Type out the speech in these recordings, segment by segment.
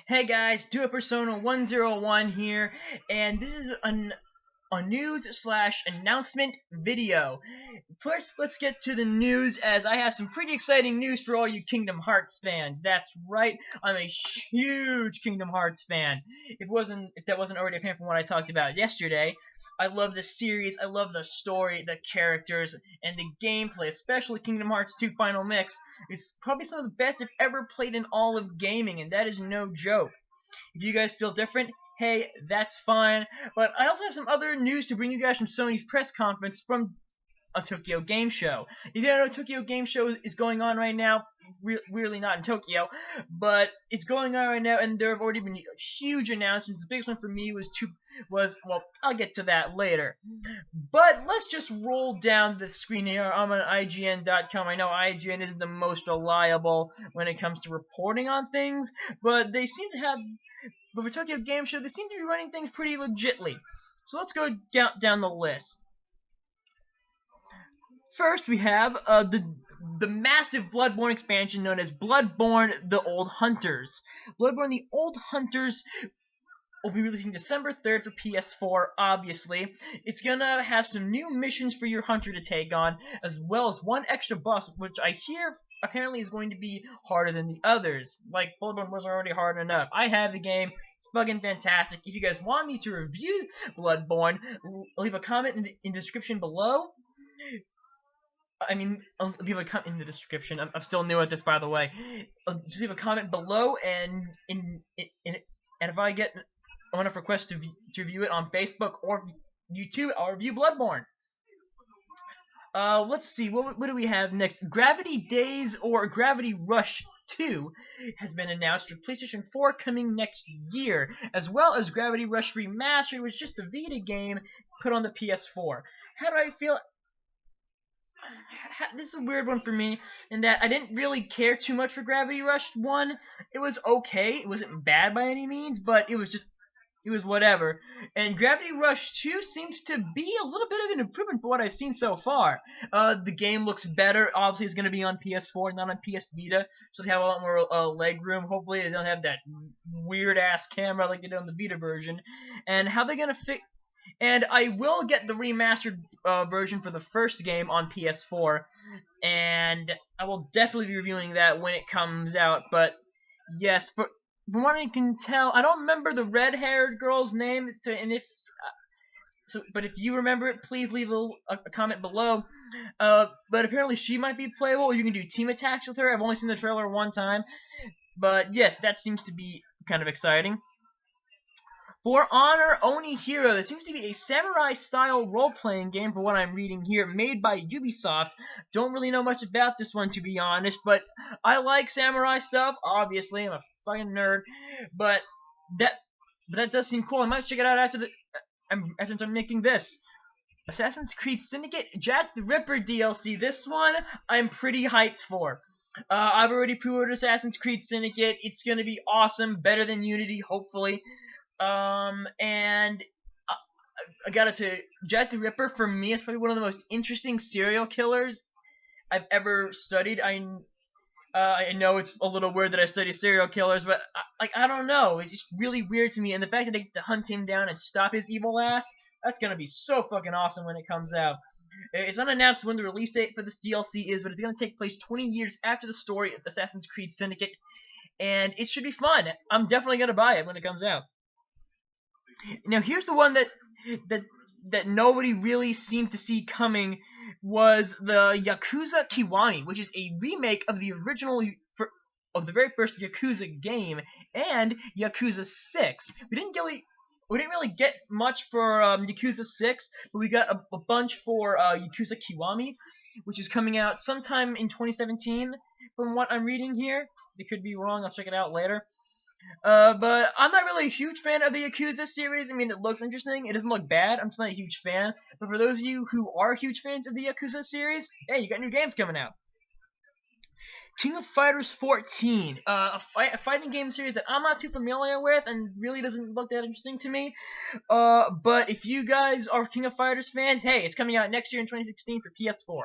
Hey guys, Do It Persona 101 here, and this is a news slash announcement video. First, let's get to the news, as I have some pretty exciting news for all you Kingdom Hearts fans. That's right, I'm a huge Kingdom Hearts fan. If that wasn't already apparent from what I talked about yesterday, I love the series, I love the story, the characters, and the gameplay, especially Kingdom Hearts 2 Final Mix. Is probably some of the best I've ever played in all of gaming, and that is no joke. If you guys feel different, hey, that's fine. But I also have some other news to bring you guys from Sony's press conference from a Tokyo Game Show. If you don't know, Tokyo Game Show is going on right now. Weirdly not in Tokyo, but it's going on right now, and there have already been huge announcements. The biggest one for me was well, I'll get to that later. But let's just roll down the screen here. I'm on IGN.com. I know IGN isn't the most reliable when it comes to reporting on things, but they seem to have. But for Tokyo Game Show, they seem to be running things pretty legitly. So let's go down the list. First, we have the massive Bloodborne expansion known as Bloodborne: The Old Hunters. Bloodborne: The Old Hunters will be releasing December 3rd for PS4, obviously. It's gonna have some new missions for your hunter to take on, as well as one extra boss, which I hear apparently is going to be harder than the others. Like, Bloodborne was already hard enough. I have the game. It's fucking fantastic. If you guys want me to review Bloodborne, leave a comment in the description below. I'll leave a comment in the description. I'm still new at this, by the way. Just leave a comment below, and if I get enough requests to review it on Facebook or YouTube, I'll review Bloodborne. Let's see, what do we have next? Gravity Days or Gravity Rush 2 has been announced for PlayStation 4 coming next year, as well as Gravity Rush Remastered, which is just a Vita game put on the PS4. How do I feel? This is a weird one for me, in that I didn't really care too much for Gravity Rush 1. It was okay. It wasn't bad by any means, but it was whatever. And Gravity Rush 2 seems to be a little bit of an improvement for what I've seen so far. The game looks better. Obviously, it's going to be on PS4, not on PS Vita, so they have a lot more leg room. Hopefully, they don't have that weird-ass camera like they did on the Vita version. And how they're going to fix... And I will get the remastered version for the first game on PS4, and I will definitely be reviewing that when it comes out. But yes, from what I can tell, I don't remember the red-haired girl's name. But if you remember it, please leave a comment below. But apparently she might be playable. You can do team attacks with her. I've only seen the trailer one time, but yes, that seems to be kind of exciting. For Honor Onihiro, there seems to be a samurai-style role-playing game, for what I'm reading here, made by Ubisoft. Don't really know much about this one, to be honest, but I like samurai stuff. Obviously, I'm a fucking nerd, but that does seem cool. I might check it out after I'm making this. Assassin's Creed Syndicate Jack the Ripper DLC. This one I'm pretty hyped for. I've already pre-ordered Assassin's Creed Syndicate. It's gonna be awesome, better than Unity, hopefully. And I gotta tell you, Jack the Ripper for me is probably one of the most interesting serial killers I've ever studied. I know it's a little weird that I study serial killers, but I don't know. It's just really weird to me, and the fact that I get to hunt him down and stop his evil ass, that's gonna be so fucking awesome when it comes out. It's unannounced when the release date for this DLC is, but it's gonna take place 20 years after the story of Assassin's Creed Syndicate, and it should be fun. I'm definitely gonna buy it when it comes out. Now, here's the one that nobody really seemed to see coming, was the Yakuza Kiwami, which is a remake of the of the very first Yakuza game, and Yakuza 6. We didn't really get much for Yakuza 6, but we got a bunch for Yakuza Kiwami, which is coming out sometime in 2017, from what I'm reading here. It could be wrong. I'll check it out later. But I'm not really a huge fan of the Yakuza series. I mean, it looks interesting. It doesn't look bad. I'm just not a huge fan. But for those of you who are huge fans of the Yakuza series, hey, you got new games coming out. King of Fighters 14, a fighting game series that I'm not too familiar with and really doesn't look that interesting to me. But if you guys are King of Fighters fans, hey, it's coming out next year in 2016 for PS4.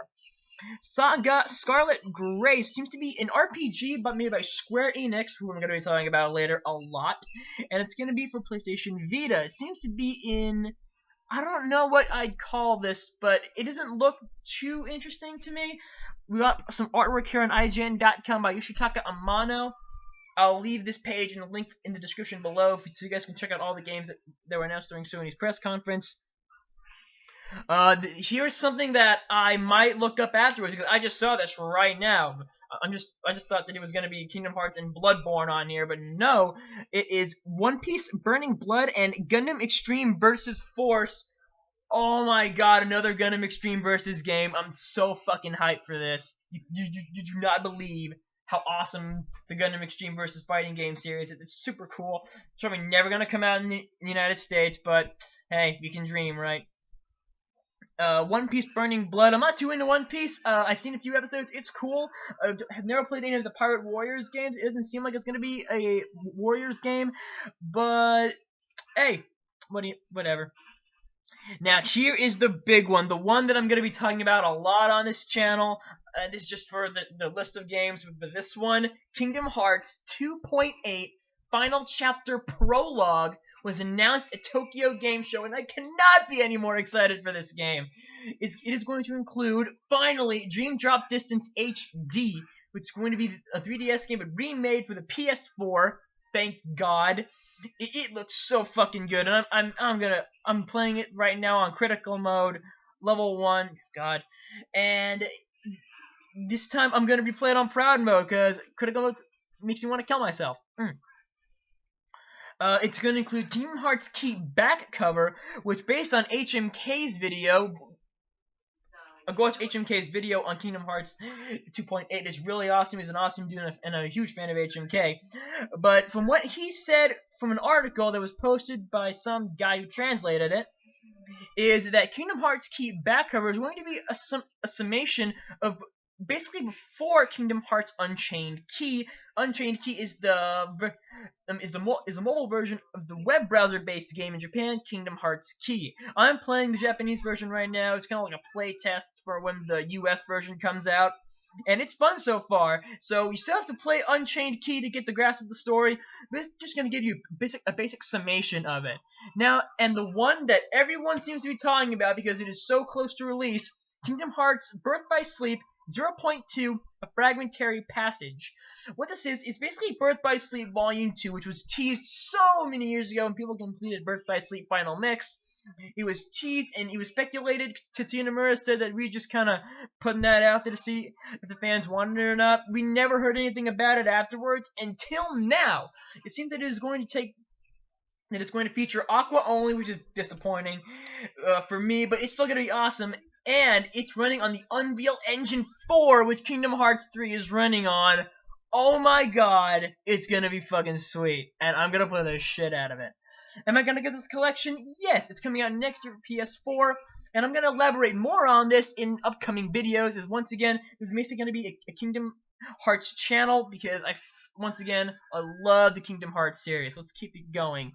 Saga Scarlet Grace seems to be an RPG but made by Square Enix, who I'm going to be talking about later a lot, and it's going to be for PlayStation Vita. It seems to be in, I don't know what I'd call this, but it doesn't look too interesting to me. We got some artwork here on IGN.com by Yoshitaka Amano. I'll leave this page and the link in the description below so you guys can check out all the games that were announced during Sony's press conference. Here's something that I might look up afterwards because I just saw this right now. I just thought that it was gonna be Kingdom Hearts and Bloodborne on here, but no, it is One Piece Burning Blood and Gundam Extreme versus Force. Oh my god, another Gundam Extreme versus game. I'm so fucking hyped for this. You do not believe how awesome the Gundam Extreme versus Fighting game series is. It's super cool. It's probably never gonna come out in the United States, but hey, we can dream, right? One Piece Burning Blood. I'm not too into One Piece. I've seen a few episodes. It's cool. I've never played any of the Pirate Warriors games. It doesn't seem like it's gonna be a Warriors game, but hey, whatever. Now here is the big one, the one that I'm gonna be talking about a lot on this channel. This is just for the list of games, but this one, Kingdom Hearts 2.8 Final Chapter Prologue, was announced at Tokyo Game Show, and I cannot be any more excited for this game. It is going to include, finally, Dream Drop Distance HD, which is going to be a 3DS game but remade for the PS4. Thank God. It looks so fucking good, and I'm playing it right now on critical mode, level 1. God, and this time I'm gonna replay it on proud mode because critical mode makes me want to kill myself. It's going to include Kingdom Hearts Key back cover, which based on HMK's video, go watch HMK's video on Kingdom Hearts 2.8. It's really awesome. He's an awesome dude and a huge fan of HMK. But from what he said from an article that was posted by some guy who translated it, is that Kingdom Hearts Key back cover is going to be a summation of basically before Kingdom Hearts Unchained Key. Unchained Key is the mobile version of the web browser based game in Japan, Kingdom Hearts Key. I'm playing the Japanese version right now. It's kind of like a play test for when the US version comes out, and it's fun so far. So you still have to play Unchained Key to get the grasp of the story, but it's just going to give you a basic summation of it. Now, and the one that everyone seems to be talking about because it is so close to release, Kingdom Hearts Birth by Sleep 0.2, A Fragmentary Passage. What this is basically Birth by Sleep Volume 2, which was teased so many years ago when people completed Birth by Sleep Final Mix. It was teased and it was speculated. Tetsuya Nomura said that we just kind of putting that out there to see if the fans wanted it or not. We never heard anything about it afterwards until now. It seems that it's going to feature Aqua only, which is disappointing for me, but it's still going to be awesome. And it's running on the Unreal Engine 4, which Kingdom Hearts 3 is running on. Oh my god, it's gonna be fucking sweet. And I'm gonna play the shit out of it. Am I gonna get this collection? Yes, it's coming out next year for PS4. And I'm gonna elaborate more on this in upcoming videos. As once again, this is basically gonna be a Kingdom Hearts channel because once again, I love the Kingdom Hearts series. Let's keep it going.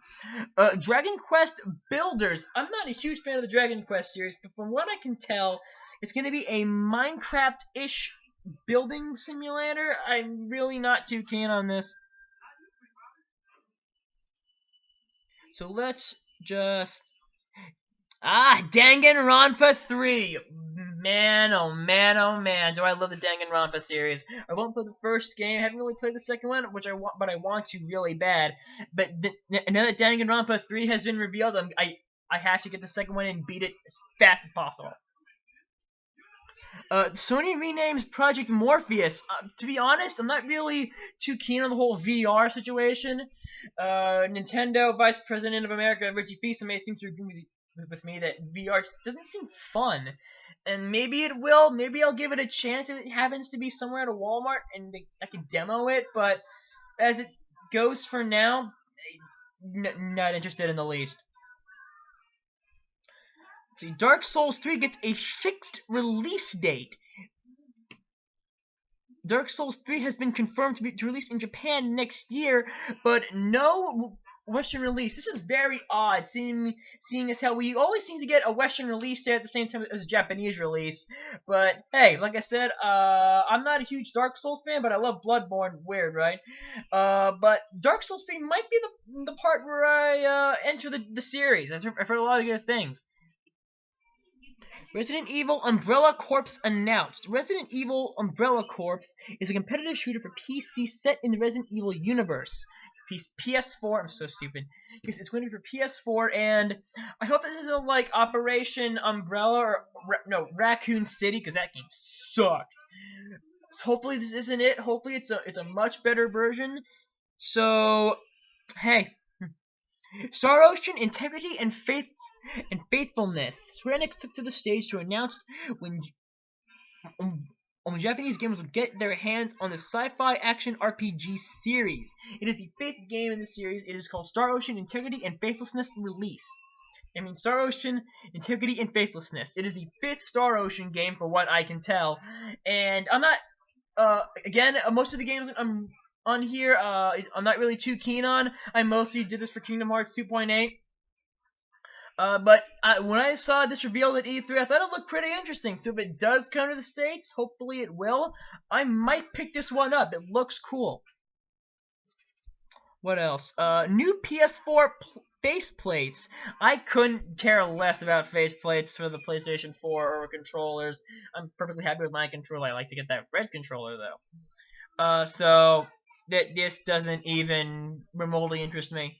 Dragon Quest Builders. I'm not a huge fan of the Dragon Quest series, but from what I can tell, it's going to be a Minecraft-ish building simulator. I'm really not too keen on this. So let's just... Danganronpa 3! Man, oh man, oh man, do I love the Danganronpa series. I won't play the first game, I haven't really played the second one, but I want to really bad. But now that Danganronpa 3 has been revealed, I have to get the second one and beat it as fast as possible. Sony renames Project Morpheus. To be honest, I'm not really too keen on the whole VR situation. Nintendo Vice President of America, Reggie Fils-Aimé, seems to agree with me that VR doesn't seem fun. And maybe it will. Maybe I'll give it a chance if it happens to be somewhere at a Walmart and I can demo it. But as it goes for now, not interested in the least. Let's see, Dark Souls 3 gets a fixed release date. Dark Souls 3 has been confirmed to release in Japan next year, but no Western release. This is very odd, seeing as how we always seem to get a Western release there at the same time as a Japanese release. But hey, like I said, I'm not a huge Dark Souls fan, but I love Bloodborne. Weird, right? But Dark Souls 3 might be the part where I enter the series. I've heard a lot of good things. Resident Evil Umbrella Corps announced. Resident Evil Umbrella Corps is a competitive shooter for PC set in the Resident Evil universe. PS4, I'm so stupid. Yes, it's going to be for PS4, and I hope this isn't like Operation Umbrella or Raccoon City, because that game sucked. So hopefully this isn't it. Hopefully it's a much better version. So, hey, Star Ocean Integrity and Faithfulness. Square Enix took to the stage to announce when Japanese gamers will get their hands on the sci-fi action RPG series. It is the 5th game in the series. It is called Star Ocean Integrity and Faithlessness Release. Star Ocean Integrity and Faithlessness. It is the 5th Star Ocean game, for what I can tell. And I'm not, again, most of the games I'm on here, I'm not really too keen on. I mostly did this for Kingdom Hearts 2.8. But when I saw this revealed at E3, I thought it looked pretty interesting. So if it does come to the States, hopefully it will, I might pick this one up. It looks cool. What else? New PS4 faceplates. I couldn't care less about faceplates for the PlayStation 4 or controllers. I'm perfectly happy with my controller. I like to get that red controller, though. So this doesn't even remotely interest me.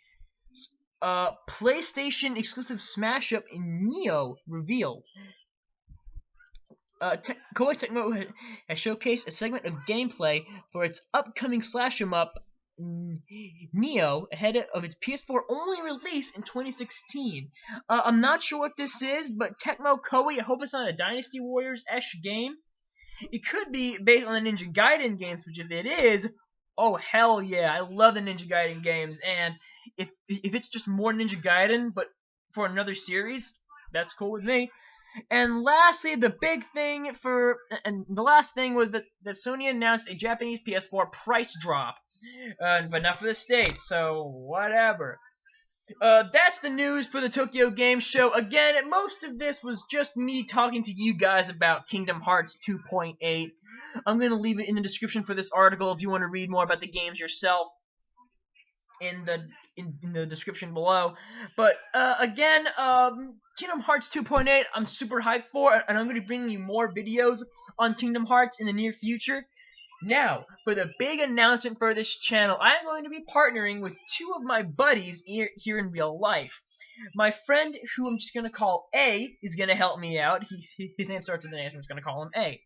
PlayStation exclusive smash up in Nioh revealed. Koei Tecmo has showcased a segment of gameplay for its upcoming slash 'em up Nioh ahead of its PS4 only release in 2016. I'm not sure what this is, but Tecmo Koei, I hope it's not a Dynasty Warriors-esque game. It could be based on the Ninja Gaiden games, which if it is, oh hell yeah, I love the Ninja Gaiden games, and if it's just more Ninja Gaiden but for another series, that's cool with me. And lastly, the last thing was that Sony announced a Japanese PS4 price drop, but not for the States, so whatever. That's the news for the Tokyo Game Show. Again, most of this was just me talking to you guys about Kingdom Hearts 2.8. I'm going to leave it in the description for this article if you want to read more about the games yourself in the description below. But again, Kingdom Hearts 2.8 I'm super hyped for, and I'm going to be bringing you more videos on Kingdom Hearts in the near future. Now, for the big announcement for this channel, I am going to be partnering with 2 of my buddies here in real life. My friend, who I'm just going to call A, is going to help me out. His name starts with an A, so I'm just going to call him A.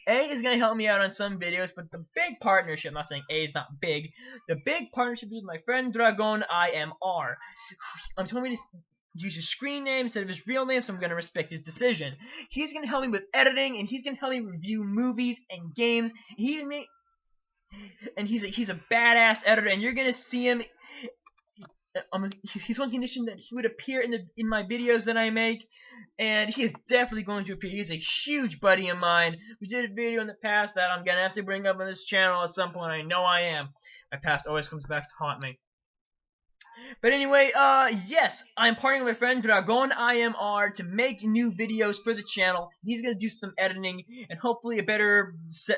A is going to help me out on some videos, but the big partnership, I'm not saying A is not big, the big partnership is with my friend Dragon IMR. I'm telling me to use his screen name instead of his real name, so I'm going to respect his decision. He's going to help me with editing, and he's going to help me review movies and games. He's a badass editor, and you're going to see him. He's on condition that he would appear in my videos that I make, and he is definitely going to appear. He's a huge buddy of mine. We did a video in the past that I'm going to have to bring up on this channel at some point. I know I am. My past always comes back to haunt me. But anyway, yes, I'm partnering with my friend Dragon IMR to make new videos for the channel. He's going to do some editing and hopefully a better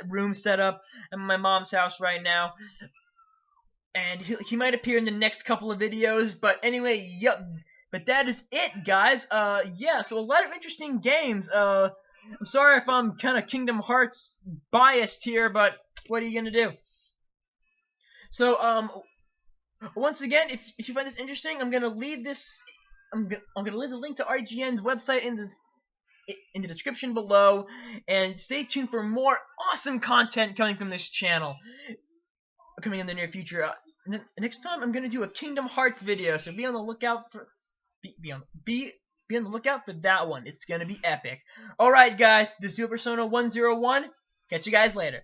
room setup at my mom's house right now. And he might appear in the next couple of videos. But anyway, yep. But that is it, guys. Yeah, so a lot of interesting games. I'm sorry if I'm kind of Kingdom Hearts biased here, but what are you going to do? So, once again, if you find this interesting, I'm gonna leave this. I'm gonna leave the link to RGN's website in the description below, and stay tuned for more awesome content coming from this channel, coming in the near future. Next time, I'm gonna do a Kingdom Hearts video, so be on the lookout for be on the lookout for that one. It's gonna be epic. All right, guys, this is Super Persona 101. Catch you guys later.